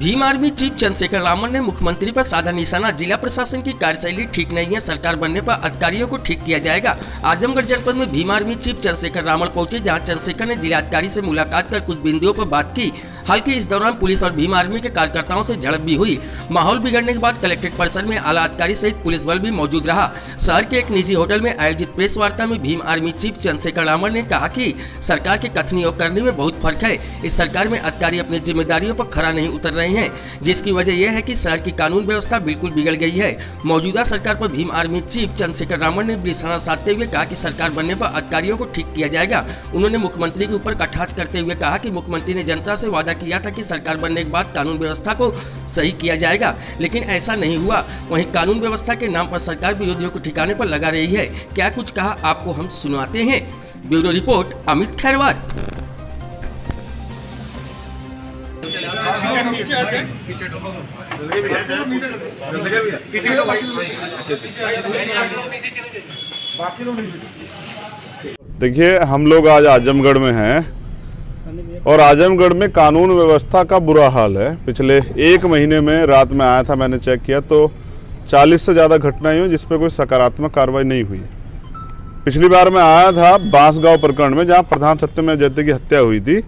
Bhim army chief Chandrashekhar Raman ने मुख्यमंत्री पर साधा निशाना। जिला प्रशासन की कार्यशैली ठीक नहीं है, सरकार बनने पर अधिकारियों को ठीक किया जाएगा। आजमगढ़ जनपद में भीम आर्मी चीफ चंद्रशेखर रामन पहुंचे, जहां चंद्रशेखर ने जिलाधिकारी से मुलाकात कर कुछ बिंदुओं पर बात की। हालांकि इस दौरान पुलिस और भीम आर्मी के कार्यकर्ताओं से झड़प भी हुई। माहौल बिगड़ने के बाद कलेक्ट्रेट परिसर में आला अधिकारी सहित पुलिस बल भी मौजूद रहा। शहर के एक निजी होटल में आयोजित प्रेस वार्ता में भीम आर्मी चीफ चंद्रशेखर रामन ने कहा कि सरकार के कथनी और करने में बहुत फर्क है। इस सरकार में अधिकारी अपनी जिम्मेदारियों पर खरा नहीं उतर रहे हैं, जिसकी वजह यह है कि शहर की कानून व्यवस्था बिल्कुल बिगड़ गई है। मौजूदा सरकार पर भीम आर्मी चीफ चंद्रशेखर रामन ने निशाना साधते हुए कहा कि सरकार बनने पर अधिकारियों को ठीक किया जाएगा। उन्होंने मुख्यमंत्री के ऊपर कटाक्ष करते हुए कहा कि मुख्यमंत्री ने जनता से वादा किया था कि सरकार बनने के बाद कानून व्यवस्था को सही किया जाएगा, लेकिन ऐसा नहीं हुआ। वहीं कानून व्यवस्था के नाम पर सरकार विरोधियों को ठिकाने पर लगा रही है। क्या कुछ कहा आपको हम सुनाते हैं। Bureau report Amit Khairwar. देखिए, हम लोग आज आजमगढ़ में हैं और आजमगढ़ में कानून व्यवस्था का बुरा हाल है। पिछले एक महीने में रात में आया था, मैंने चेक किया तो 40 से ज़्यादा घटनाएं हुई जिस पर कोई सकारात्मक कार्रवाई नहीं हुई। पिछली बार मैं आया था बांसगांव प्रकरण में, जहां प्रधान सत्यमेव जयते की हत्या हुई थी,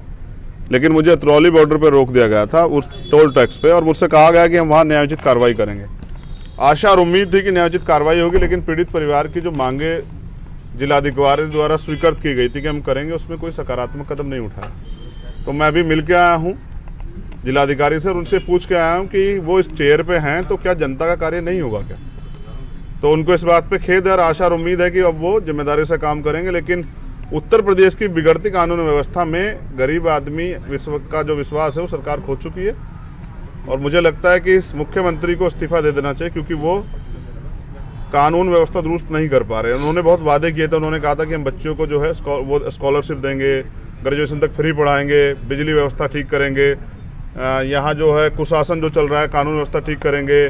लेकिन मुझे अतरौली बॉर्डर पर रोक दिया गया था उस टोल टैक्स पे, और मुझसे कहा गया कि हम वहाँ न्यायोचित कार्रवाई करेंगे। आशा और उम्मीद थी कि न्यायोचित कार्रवाई होगी, लेकिन पीड़ित परिवार की जो मांगे जिलाधिकारी द्वारा स्वीकृत की गई थी कि हम करेंगे, उसमें कोई सकारात्मक कदम नहीं उठाया। तो मैं भी मिल के आया हूँ जिलाधिकारी से और उनसे पूछ के आया हूँ कि वो इस चेयर पे हैं तो क्या जनता का कार्य नहीं होगा क्या। तो उनको इस बात पे खेद है और आशा और उम्मीद है कि अब वो जिम्मेदारी से काम करेंगे। लेकिन उत्तर प्रदेश की बिगड़ती कानून व्यवस्था में गरीब आदमी का जो विश्वास है वो सरकार खो चुकी है, और मुझे लगता है कि मुख्यमंत्री को इस्तीफा दे देना चाहिए, क्योंकि वो कानून व्यवस्था दुरुस्त नहीं कर पा रहे। उन्होंने बहुत वादे किए थे। उन्होंने कहा था कि हम बच्चों को जो है वो स्कॉलरशिप देंगे, ग्रेजुएशन तक फ्री पढ़ाएंगे, बिजली व्यवस्था ठीक करेंगे, यहाँ जो है कुशासन जो चल रहा है कानून व्यवस्था ठीक करेंगे,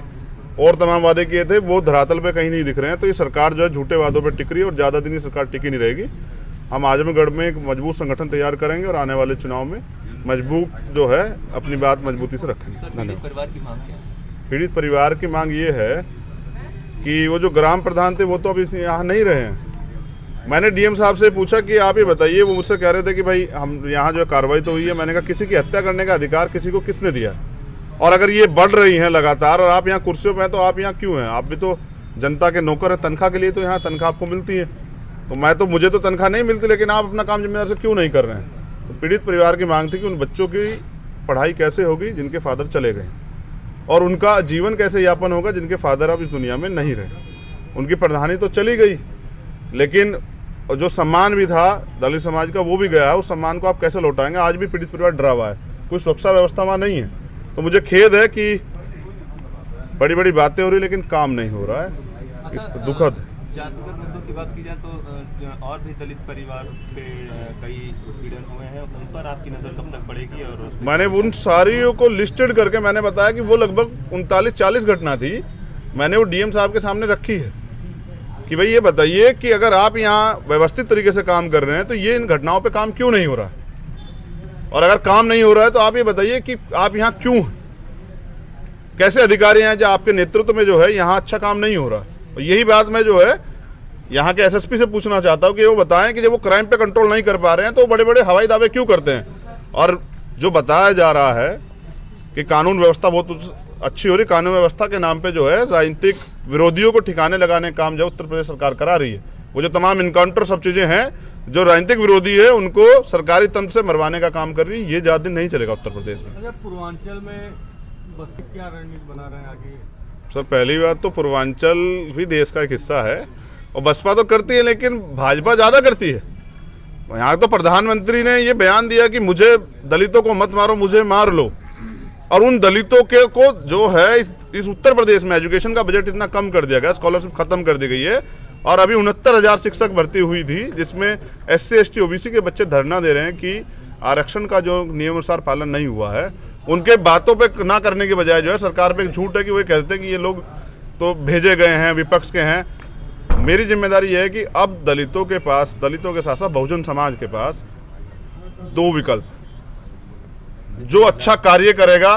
और तमाम वादे किए थे। वो धरातल पे कहीं नहीं दिख रहे हैं। तो ये सरकार जो है झूठे वादों पे टिक रही है और ज़्यादा दिन ये सरकार टिकी नहीं रहेगी। हम आजमगढ़ में एक मजबूत संगठन तैयार करेंगे और आने वाले चुनाव में मजबूत जो है अपनी बात मजबूती से रखेंगे। पीड़ित परिवार की मांग क्या है? पीड़ित परिवार की मांग ये है कि वो जो ग्राम प्रधान थे वो तो अभी यहाँ नहीं रहे हैं। मैंने डीएम साहब से पूछा कि आप ये बताइए, वो मुझसे कह रहे थे कि भाई हम यहाँ जो कार्रवाई तो हुई है। मैंने कहा किसी की हत्या करने का अधिकार किसी को किसने दिया? और अगर ये बढ़ रही हैं लगातार और आप यहाँ कुर्सियों पे हैं तो आप यहाँ क्यों हैं? आप भी तो जनता के नौकर हैं। तनख्वाह के लिए तो यहाँ तनख्वाह आपको मिलती है। तो मुझे तो तनख्वाह नहीं मिलती, लेकिन आप अपना काम जिम्मेदारी से क्यों नहीं कर रहे हैं? तो पीड़ित परिवार की मांग थी कि उन बच्चों की पढ़ाई कैसे होगी जिनके फादर चले गए, और उनका जीवन कैसे यापन होगा जिनके फादर अब इस दुनिया में नहीं रहे। उनकी प्रधानी तो चली गई, लेकिन जो सम्मान भी था दलित समाज का वो भी गया। उस सम्मान को आप कैसे लौटाएंगे? आज भी पीड़ित परिवार डरा हुआ है, कोई सुरक्षा व्यवस्था वहाँ नहीं है। तो मुझे खेद है कि बड़ी बड़ी बातें हो रही लेकिन काम नहीं हो रहा है। दुखद है। जातिगत मुद्दों की बात की जाए तो और भी दलित परिवार पे कई पीड़न हुए हैं, उन पर आपकी नज़र कब तक पड़ेगी? और मैंने उन सारियों को लिस्टेड करके मैंने बताया कि वो लगभग 39-40 घटना थी। मैंने वो डीएम साहब के सामने रखी है कि भाई ये बताइए कि अगर आप यहाँ व्यवस्थित तरीके से काम कर रहे हैं तो ये इन घटनाओं पे काम क्यों नहीं हो रहा है? और अगर काम नहीं हो रहा है तो आप ये बताइए कि आप यहाँ क्यों हैं? कैसे अधिकारी हैं जो आपके नेतृत्व में जो है यहाँ अच्छा काम नहीं हो रहा? और यही बात मैं जो है यहाँ के एसएसपी से पूछना चाहता हूँ कि वो बताएं कि जब वो क्राइम पे कंट्रोल नहीं कर पा रहे हैं तो बड़े बड़े हवाई दावे क्यों करते हैं? और जो बताया जा रहा है कि कानून व्यवस्था बहुत अच्छी हो रही, कानून व्यवस्था के नाम पे जो है राजनीतिक विरोधियों को ठिकाने लगाने का काम जो उत्तर प्रदेश सरकार करा रही है, वो जो तमाम इनकाउंटर सब चीज़ें हैं, जो राजनीतिक विरोधी है उनको सरकारी तंत्र से मरवाने का काम कर रही है, ये ज़्यादा दिन नहीं चलेगा उत्तर प्रदेश में। अच्छा, पूर्वांचल में बस क्या रणनीति बना रहे हैं आगे? सर, पहली बात तो पूर्वांचल भी देश का एक हिस्सा है और बसपा तो करती है, लेकिन भाजपा ज़्यादा करती है। यहाँ तो प्रधानमंत्री ने ये बयान दिया कि मुझे दलितों को मत मारो, मुझे मार लो, और उन दलितों के को जो है इस उत्तर प्रदेश में एजुकेशन का बजट इतना कम कर दिया गया, स्कॉलरशिप खत्म कर दी गई है, और अभी 69,000 शिक्षक भर्ती हुई थी, जिसमें SC ST OBC के बच्चे धरना दे रहे हैं कि आरक्षण का जो नियमानुसार पालन नहीं हुआ है। उनके बातों पे ना करने के बजाय जो है सरकार पे एक झूठ है कि वो कहते हैं कि ये लोग तो भेजे गए हैं, विपक्ष के हैं। मेरी जिम्मेदारी यह है कि अब दलितों के साथ साथ बहुजन समाज के पास दो विकल्प, जो अच्छा कार्य करेगा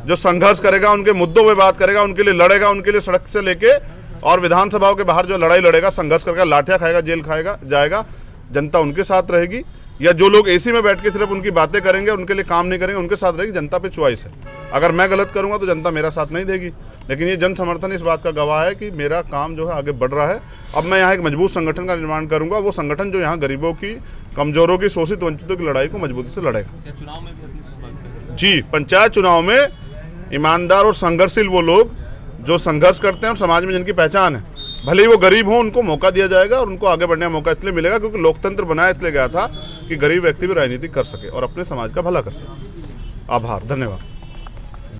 जो संघर्ष करेगा, उनके मुद्दों पे बात करेगा, उनके लिए लड़ेगा, उनके लिए सड़क से लेके और विधानसभाओं के बाहर जो लड़ाई लड़ेगा, संघर्ष करेगा, लाठियां खाएगा, जेल खाएगा जाएगा, जनता उनके साथ रहेगी। या जो लोग एसी में बैठ के सिर्फ उनकी बातें करेंगे, उनके लिए काम नहीं करेंगे, उनके साथ रहेगी। जनता पे चॉइस है। अगर मैं गलत करूंगा तो जनता मेरा साथ नहीं देगी, लेकिन ये जन समर्थन इस बात का गवाह है कि मेरा काम जो है आगे बढ़ रहा है। अब मैं यहाँ एक मजबूत संगठन का निर्माण करूंगा, वो संगठन जो यहाँ गरीबों की, कमजोरों की, शोषित वंचितों की लड़ाई को मजबूती से लड़ेगा। चुनाव में भी अपनी सहभागिता जी, पंचायत चुनाव में ईमानदार और संघर्षशील वो लोग जो संघर्ष करते हैं और समाज में जिनकी पहचान है, भले ही वो गरीब हो, उनको मौका दिया जाएगा और उनको आगे बढ़ने का मौका इसलिए मिलेगा क्योंकि लोकतंत्र बनाया इसलिए गया था कि गरीब व्यक्ति भी राजनीति कर सके और अपने समाज का भला कर सके। आभार, धन्यवाद।